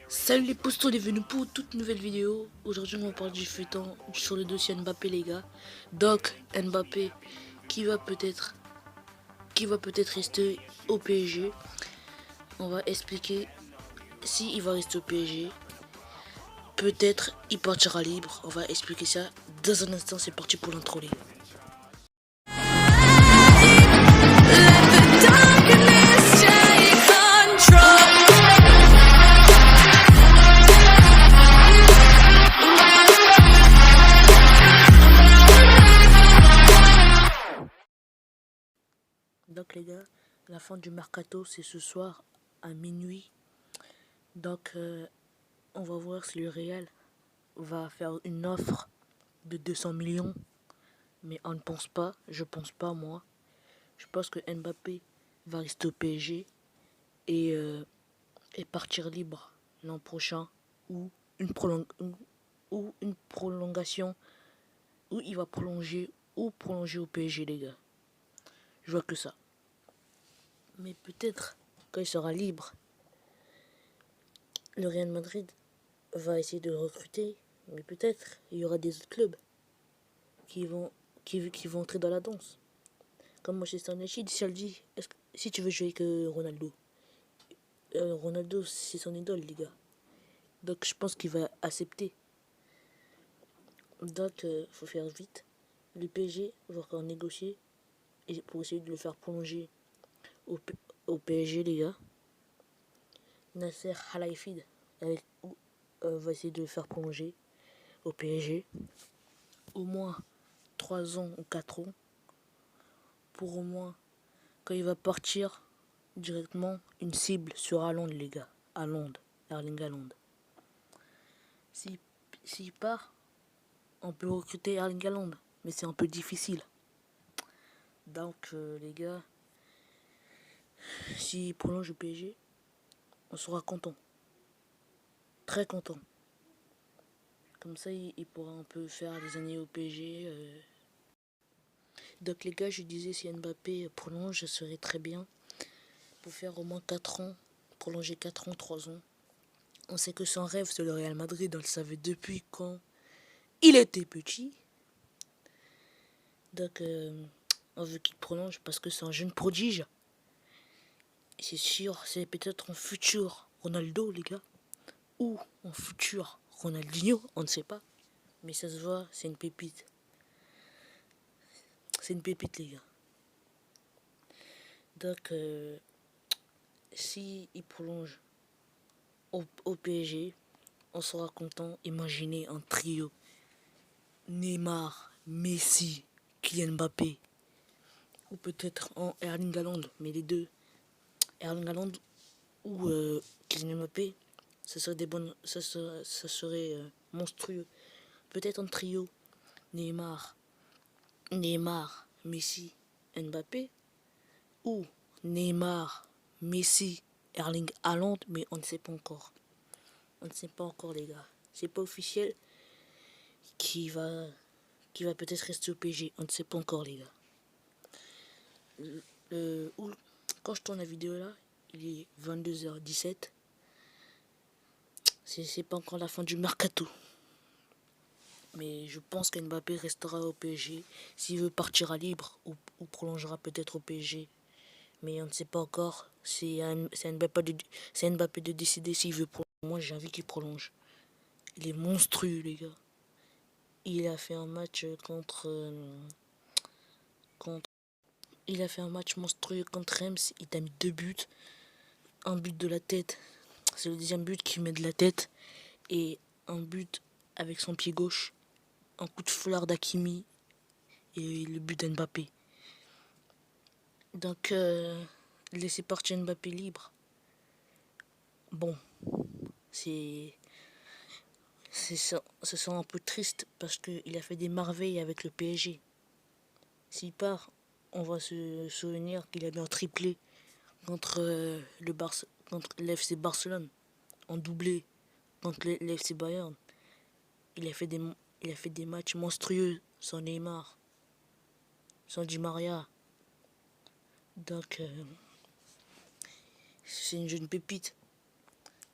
Salut les postos, bienvenue pour toute nouvelle vidéo. Aujourd'hui on va parler du feuilleton sur le dossier Mbappé les gars. Donc Mbappé qui va peut-être rester au PSG. On va expliquer si il va rester au PSG. Peut-être il partira libre. On va expliquer ça dans un instant. C'est parti pour l'intro les gars. Donc les gars, la fin du mercato c'est ce soir à minuit. Donc on va voir si le Real va faire une offre de 200 millions. Mais on ne pense pas, je pense pas moi. Je pense que Mbappé va rester au PSG et partir libre l'an prochain ou ou une prolongation où il va prolonger ou prolonger au PSG les gars. Je vois que ça. Mais peut-être quand il sera libre, le Real Madrid va essayer de le recruter. Mais peut-être il y aura des autres clubs qui vont entrer dans la danse. Comme Manchester United, si elle dit si tu veux jouer avec Ronaldo. Ronaldo c'est son idole les gars. Donc je pense qu'il va accepter. Donc faut faire vite. Le PSG va encore négocier et pour essayer de le faire prolonger au PSG les gars. Nasser Al-Khelaifi va essayer de le faire prolonger au PSG. Au moins 3 ans ou 4 ans. Pour au moins quand il va partir directement une cible sur Haaland les gars. Haaland, Erling Haaland. S'il part, on peut recruter Erling Haaland, mais c'est un peu difficile. Donc les gars, s'il prolonge le PSG, on sera content. Très content. Comme ça, il pourra un peu faire des années au PSG. Donc les gars, je disais si Mbappé prolonge, ça serait très bien. Pour faire au moins 4 ans, prolonger 4 ans, 3 ans. On sait que son rêve, c'est le Real Madrid. On le savait depuis quand il était petit. Donc on veut qu'il prolonge parce que c'est un jeune prodige. C'est sûr, c'est peut-être un futur Ronaldo, les gars. Ou un futur Ronaldinho, on ne sait pas. Mais ça se voit, c'est une pépite. C'est une pépite, les gars. Donc, si il prolonge au PSG, on sera content. Imaginez un trio. Neymar, Messi, Kylian Mbappé. Ou peut-être en Erling Haaland, mais les deux. Erling Haaland ou Kylian Mbappé, ça serait monstrueux. Peut-être un trio. Neymar, Messi, Mbappé. Ou Neymar, Messi, Erling Haaland, mais on ne sait pas encore. On ne sait pas encore les gars. C'est pas officiel qui va peut-être rester au PSG. On ne sait pas encore les gars. Quand je tourne la vidéo là, il est 22h17. C'est pas encore la fin du mercato. Mais je pense qu'Mbappé restera au PSG. S'il veut partir à libre ou prolongera peut-être au PSG. Mais on ne sait pas encore. C'est Mbappé de décider s'il veut prolonger. Moi j'ai envie qu'il prolonge. Il est monstrueux les gars. Il a fait un match il a fait un match monstrueux contre Reims. Il a mis 2 buts. Un but de la tête. C'est le deuxième but qu'il met de la tête. Et un but avec son pied gauche. Un coup de foulard d'Hakimi. Et le but d'Mbappé. Donc, laisser partir Mbappé libre. Bon, c'est ça sent un peu triste parce qu'il a fait des merveilles avec le PSG. S'il part, on va se souvenir qu'il a bien triplé contre contre l'FC Barcelone, en doublé contre l'FC Bayern. Il a fait des matchs monstrueux sans Neymar, sans Di Maria. Donc c'est une jeune pépite.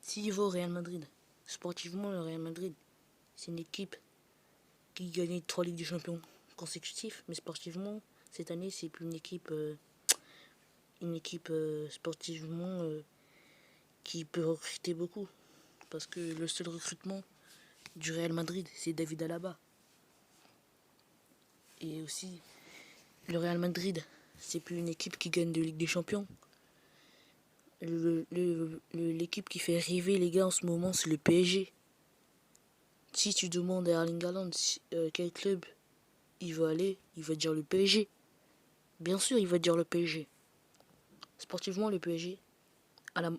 s'il va au Real Madrid, sportivement, le Real Madrid, c'est une équipe qui gagnait 3 Ligues des Champions consécutifs, mais sportivement, cette année, c'est plus une équipe sportivement qui peut recruter beaucoup. Parce que le seul recrutement du Real Madrid, c'est David Alaba. Et aussi, le Real Madrid, c'est plus une équipe qui gagne de Ligue des Champions. L'équipe qui fait rêver les gars en ce moment, c'est le PSG. Si tu demandes à Erling Haaland quel club il veut aller, il va dire le PSG. Bien sûr, il va dire le PSG. Sportivement, le PSG a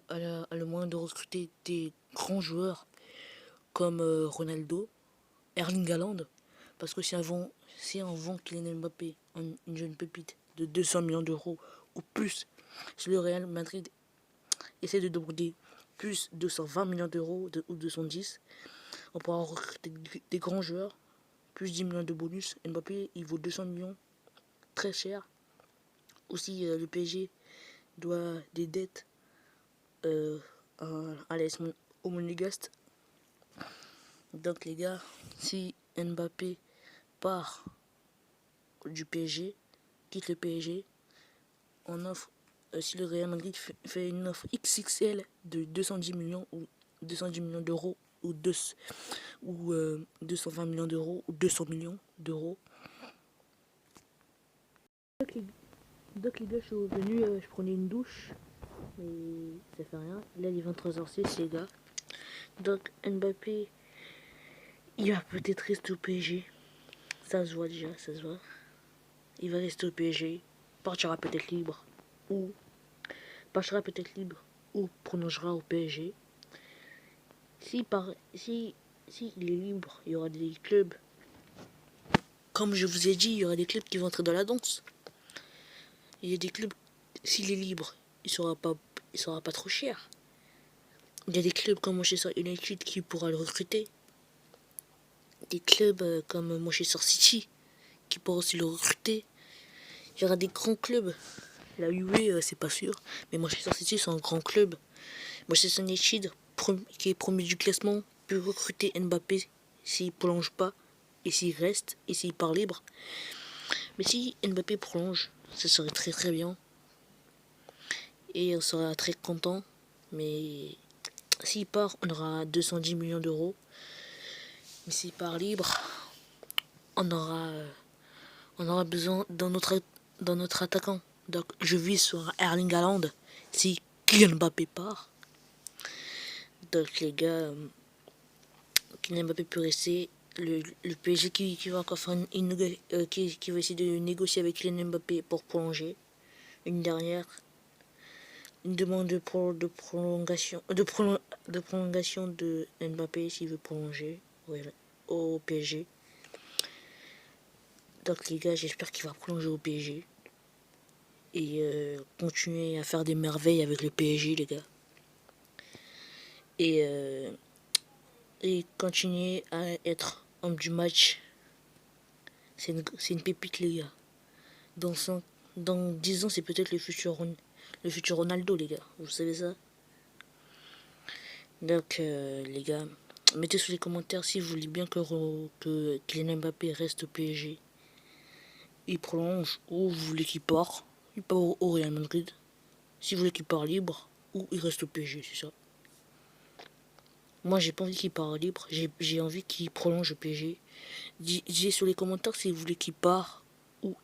le moyen de recruter des grands joueurs comme Ronaldo, Erling Haaland. Parce que si on vend Kylian Mbappé, une jeune pépite de 200 millions d'euros ou plus, si le Real Madrid essaie de demander plus 220 millions d'euros ou 210, on pourra recruter des grands joueurs, plus 10 millions de bonus. Mbappé, il vaut 200 millions, très cher. Aussi, le PSG doit des dettes au Monégasque. Donc les gars, si Mbappé part du PSG, quitte le PSG, on offre, si le Real Madrid fait une offre XXL de 210 millions ou 210 millions d'euros ou 220 millions d'euros ou 200 millions d'euros. Donc les gars, je suis revenu, je prenais une douche, mais ça fait rien. Là, il est 23h06 les gars. Donc Mbappé, il va peut-être rester au PSG. Ça se voit déjà, ça se voit. Il va rester au PSG, partira peut-être libre ou prolongera au PSG. Si il est libre, il y aura des clubs. Comme je vous ai dit, il y aura des clubs qui vont entrer dans la danse. Il y a des clubs, s'il est libre, il sera pas trop cher. Il y a des clubs comme Manchester United qui pourra le recruter. Des clubs comme Manchester City qui pourra aussi le recruter. Il y aura des grands clubs. La Juve, c'est pas sûr, mais Manchester City, c'est un grand club. Manchester United, qui est premier du classement, peut recruter Mbappé s'il prolonge pas, et s'il reste, et s'il part libre. Mais si Mbappé prolonge, ce serait très très bien. Et on sera très content. Mais s'il part, on aura 210 millions d'euros. Mais s'il part libre, on aura besoin dans notre attaquant. Donc je vis sur Erling Haaland si Kylian Mbappé part. Donc les gars, Kylian Mbappé peut rester. Le PSG qui va encore faire qui va essayer de négocier avec Kylian Mbappé pour prolonger. Une demande de prolongation de Mbappé s'il veut prolonger au PSG. Donc les gars, j'espère qu'il va prolonger au PSG. Et continuer à faire des merveilles avec le PSG, les gars. Et continuer à être homme du match. C'est une pépite, les gars. Dans 10 ans, c'est peut-être le futur Ronaldo, les gars. Vous savez ça? Donc, les gars, mettez sous les commentaires si vous voulez bien que Kylian Mbappé reste au PSG. Il prolonge, ou vous voulez qu'il part. Il part au Real Madrid. Si vous voulez qu'il part libre, ou il reste au PSG, c'est ça. Moi, j'ai pas envie qu'il part libre. J'ai envie qu'il prolonge au PSG. Dites sur les commentaires si vous voulez qu'il part ou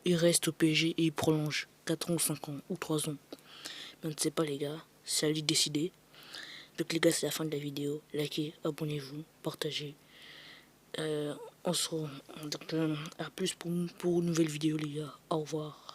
il reste au PSG et il prolonge 4 ans ou 5 ans ou 3 ans. Je ne sais pas les gars, c'est à lui de décider. Donc les gars, c'est la fin de la vidéo. Likez, abonnez-vous, partagez. On se retrouve à plus pour une nouvelle vidéo les gars. Au revoir.